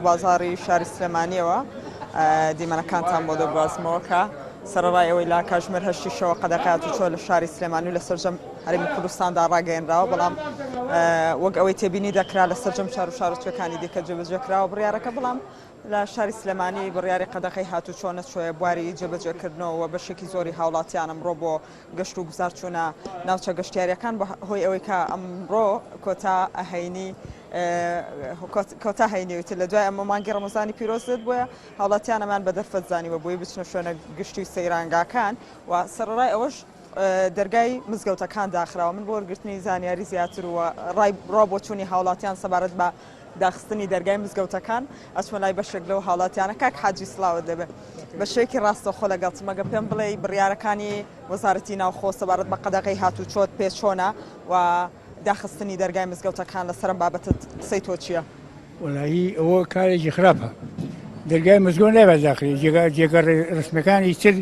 بازاری شاری سلێمانیەوە دیمەنەکانتان بۆ دەگوازمەوە کە سەرڕای لا کاتژمێر 8 قەدەقات و چۆ لە شاری سلێمانی و لە سەرجەم هەرێمی کوردستاندا ڕاگەیەنراوە، بەڵام وەک ئەوەی تێبینی دەکرا لە سەرجەم شار و شارۆچکەکانی دیکە جێبەجێکراوە بڕیارەکە، بەڵام لە شاری سلێمانی بڕیاری قەدەقەی هاتوو چۆ نەچۆیە بواری جێبەجێکردنەوە بەشێکی زۆری هاوڵاتیان ئەمڕۆ بۆ گەشت و گوزار چوونە ناوچە گەشتیاریەکان بە هۆی ئەوەی کە ئەمڕۆ کۆتا ئەهەینی کۆتا هەینێویتر لە دوای ئەمە مانگی ڕەمەزانی پیرۆزت بووە هاوڵاتیانەمان بە دەرفەت زانیوە بۆی بچنە شوێنە گشتی و سەیرانگاکان و سەرڕای ئەوەش دەرگای مزگەوتەکان داخراوە. من بۆ وەرگرتنی زانیاری زیاتر و ڕای بۆ چوونی هاوڵاتیان سەبارەت بە داخستنی دەرگای مزگەوتەکان ئەچمە لای بەشێک لەو هاوڵاتیانە کاک حاجی سڵاوت دەبێت بە شێکی ڕاستەخۆ لەگەڵتمەگە پێم بڵێ بڕیارەکانی وەزارەتی ناوخۆ سەبارەت بە قەدەقەی هاتوو چۆت پێ چۆنە و داخستنی دەرگای مزگەوتەکان لەسەرم بابەتت قسەی تۆ چییە؟ وەڵایی ئەوە کارێکی خراپە، دەرگای مزگەوت نابێت داخلی جێگە ڕسمەکانی تر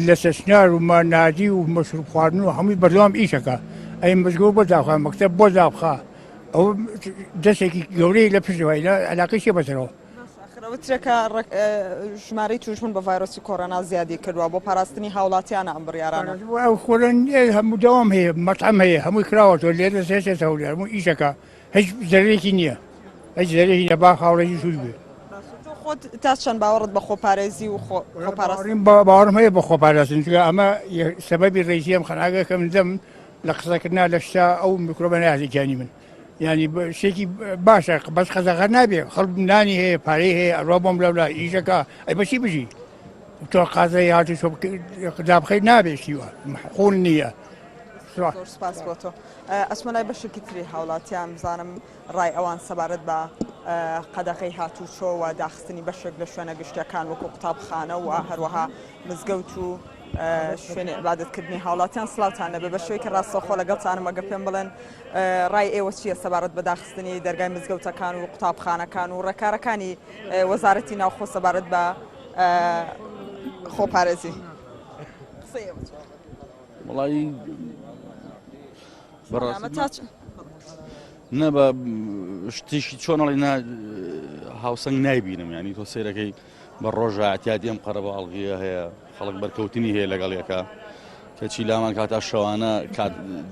لە سەسنار و مانادی و مەشروب خواردن و هەمووی بەردەوام ئیشەکە، ئەی مزگەوت بۆ داخوا مەکتەب بۆ داخوا ئەو دەستێکی گەورەی لە پشتەوەی لە عەلاقەی چێ بەسەرەوە وترێکە ژمارەی توژبوون بە ڤایرۆسی کۆڕۆنا زیادی کردووە بۆ پاراستنی هاوڵاتیانە ئەم بڕیارانە خۆرن هەموو دەوام هەیە مەطعەم هەیە هەمووی کراوەتەوە لێرە سێ هەولێر هەموو ئیشەکە هیچ زەرێکی نییە، هیچ زەرێکی لە باخ هاوڕێکی سوود بێ. خۆت تا چەند باوەڕت بە خۆپارێزی و خۆپاراستن؟ باوەڕم هەیە بە خۆپاراستن، چونکە ئەمە سەبەبی ڕێژی ئەم خەناگە کە من دەم لە قسەکردنا لە شتا ئەو میکرۆبە نازێکیانی من، ینی شتێکی باشە بەس قەزەغەر نابێ خەڵک نانی هەیە پارەی هەیە ئەڕوا بۆم لەولا ئیشەکە ئەی بەچی بژی تۆ قازای هاتی دابخەی نابێشیوە محقول نییە. سپاس بۆ تۆ. ئەچمە لای بەشێکی تری هاوڵاتیان بزانم ڕای ئەوان سەبارەت بە قەدەقەی هاتوو چۆ و داخستنی بەشێک لە شوێنە گشتیەکان وەکو قوتابخانە و هەروەها مزگەوت و شوێنی عیبادەتکردنی هاوڵاتیان سڵاوتان لەبێ بە شوێکی ڕاستەخۆ لەگەڵتانم ئەگە پێم بڵێن ڕای ئێوە چییە سەبارەت بە داخستنی دەرگای مزگەوتەکان و قوتابخانەکان و ڕێکارەکانی وەزارەتی ناوخۆ سەبارەت بە خۆپارێزی؟ وڵی نە بە شتێکی چۆنەڵی هاوسنگ نایبینم، ینی تۆ سیرەکەی بە ڕۆژە ئەتیادی ئەم قەرەبە ئەڵغیە هەیە خەڵک بەرکەوتنی هەیە لەگەڵیەکە کەچی لامان کاتا شەوانە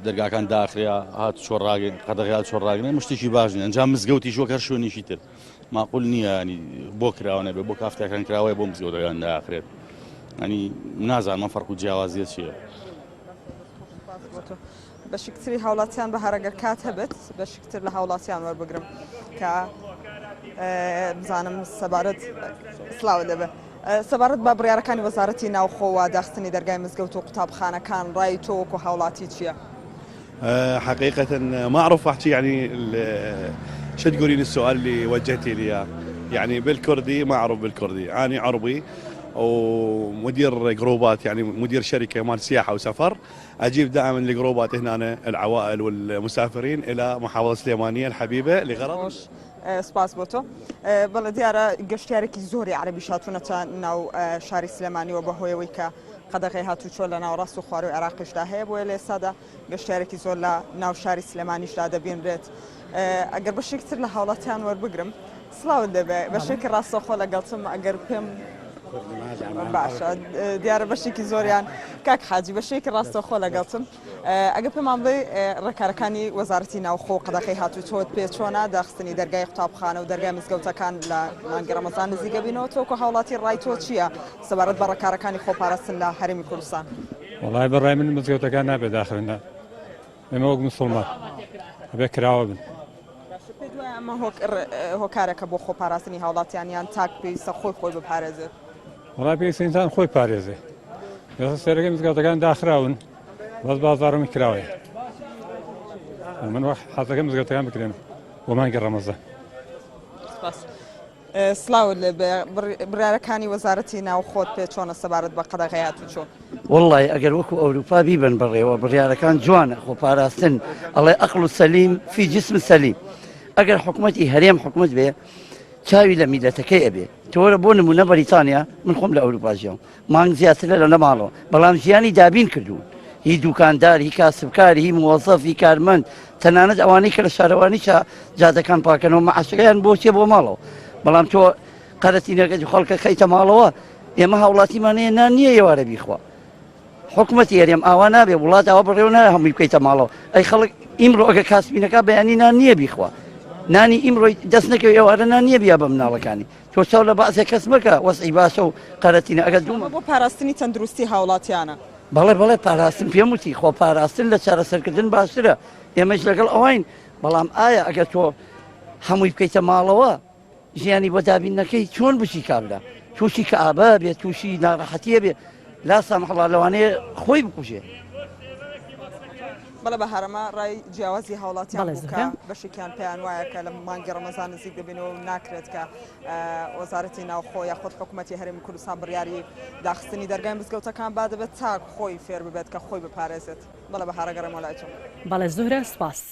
دەرگاکان داخریا هات چۆڕاگەن قەدەغیات چۆڕاگرن شتێکی باش نیە، ئەنجام مزگەوتی شۆ کەر شوێنیشی تر ماقول نییە، ینی بۆ کراوە نەبێ بۆ کافتەکان کراوەیە بۆ مزگەوتەکان داخرێت، ینی نازانمە فەرق و جیاوازیە چییە. بەشکتری هاوڵاتیان بە هەرەگەر کات هەبێت بەشکتر لە هاوڵاتیان وەربگرم کە بزانم سەبارەت سلااو دەبێت سەبارەت بە بڕیارەکانی وەزارەتی ناوخۆوە داخستنی دەرگای مزگەوت و قوتابخانەکان ڕای تۆ وەکو هاوڵاتی چییە؟ حقيقة ما أعرف أحكي يعني شو تقولين السؤال اللي وجهتي لي يعني بالكردي ما أعرف بالكردي، أنا عربي ومدير جروبات يعني مدير شركة مال سياحة وسفر، أجيب دائما الجروبات هنا العوائل والمسافرين إلى محافظة سليمانية الحبيبة لغرض سپاس بۆ تۆ. بەڵێ دیارە گەشتیارێکی زۆری عەرەبی شاتوونەتە ناو شاری سلێمانیەوە بە هۆیەوەی کە قەدەقەی هاتوو چۆ لە ناوەڕاست و خوارەوەی عێراقیشدا هەیە، بۆیە لە ئێستادا گەشتیارێکی زۆر لە ناو شاری سلێمانیشدا دەبینرێت. ئەگەر بەشێکتر لە هاوڵاتیان وەربگرم سڵاوت دەبێت بەشێکی ڕاستەخۆ لەگەڵتم ئەگەر پێم باشە دیارە بەشێکی زۆریان کاک حاجی بەشێکی ڕاستەخۆ لەگەڵتم ئەگە پێمان بڵێ ڕێکارەکانی وەزارەتی ناوخۆ قەدەقەی هاتوو چۆت پێ چۆنە داخستنی دەرگای قوتابخانە و دەرگای مزگەوتەکان لە مانگی ڕەمەزان نزیکە بینەوە تۆکو هاوڵاتی ڕای تۆ چییە سەبارەت بە ڕێکارەکانی خۆپاراستن لە هەرێمی کوردستان؟ وەڵای بەڕای من مزگەوتەکان نابێت داخرنا، ئێمە وەک موسڵمان ئەبێ کراوە بن. ئەمە هۆکارێکە بۆ خۆپاراستنی هاوڵاتیانیان تاک پێویستە خۆی بپارێزێت؟ وڵای پێویستە ئینسان خۆی پارێزێ، سێرەکەی مزگەوتەکان داخراون بەس بازاڕمی کراوەیە، من حەزەکە مزگەوتەکان بکرێن بۆ مانگی ڕەمەزان. سلااو لە بڕیارەکانی وەزارەتی ناوخۆت پێ چۆنە سەبارەت بە قەدەقەی هاتوو چۆ؟ وڵی ئەگەر وەکو ئەوروپا بیبن بڕێەوە بڕیارەکان جوانە خۆپاراستن ئەڵێ ئەقڵ و سەلیم فی جسم سەلیم، ئەگەر حکوومەتی هەرێم حکوومەت بێ چاوی لە میلەتەکەی ئەبێ. تۆرە بۆ نمونە بەریتانیا من خۆم لە ئەوروپا ژیام مانگ زیاتر لە نەماڵەوە، بەڵام ژیانی دابین کردوون هی دوکاندار هی کاسبکار هی موظف هی کارمەند تەنانەت ئەوانەی کە لە شارەوانیشە جادەکان پاکەنەوە مەعاشەکەیان بۆ چێ بۆ ماڵەوە بەڵام تۆ قەرەتینەکەت خەڵکە خەیتە ماڵەوە ئێمە هاوڵاتیمانەیە نان نییە ئێوارە بیخوا حکوومەتی هەرێم ئاوا نابێ وڵات ئەوە بڕێو نایە هەمووی بکەیتە ماڵەوە ئەی خەڵک ئیمڕۆ ئەگە کاسبینەکە بەیانی نان نییە بیخوا نانی ئیمڕۆی دەست نەکەوێ ئێوارە نان نییە بیا بە مناڵەکانی تۆ چاو لە بەعزێ کەس مەکە وەسعی باشە و قەرەتینە ئەگە دوومە بۆ پاراستنی تەندروستی هاوڵاتیانە بەڵێ پاراستن پێم وتی خۆ پاراستن لە چارەسەرکردن باشترە ئێمەش لەگەڵ ئەوین بەڵام ئایا ئەگەر تۆ هەمووی بکەیتە ماڵەوە ژیانی بۆ دابینەکەی چۆن بچی کابرا تووشی کە ئابا بێت تووشی ناڕەحەتیە بێ لا سامحڵا لەوانەیە خۆی بکوژێ بەڵە بە هەرەمە ڕای جیاوازی هاوڵاتیان بووکە بەشێکیان پێیان وایە کە لە مانگی ڕەمەزان نزیک دەبێنەوە و ناکرێت کە وەزارەتی ناوخۆ یاخۆت حکوومەتی هەرێمی کوردستان بڕیاری داخستنی دەرگای مزگەوتەکان با دەبێت چاک خۆی فێر ببێت کە خۆی بپارێزێت بەڵە بە هەرەگەڕێمەوە لای چۆن بەڵێ زۆرە سپاس.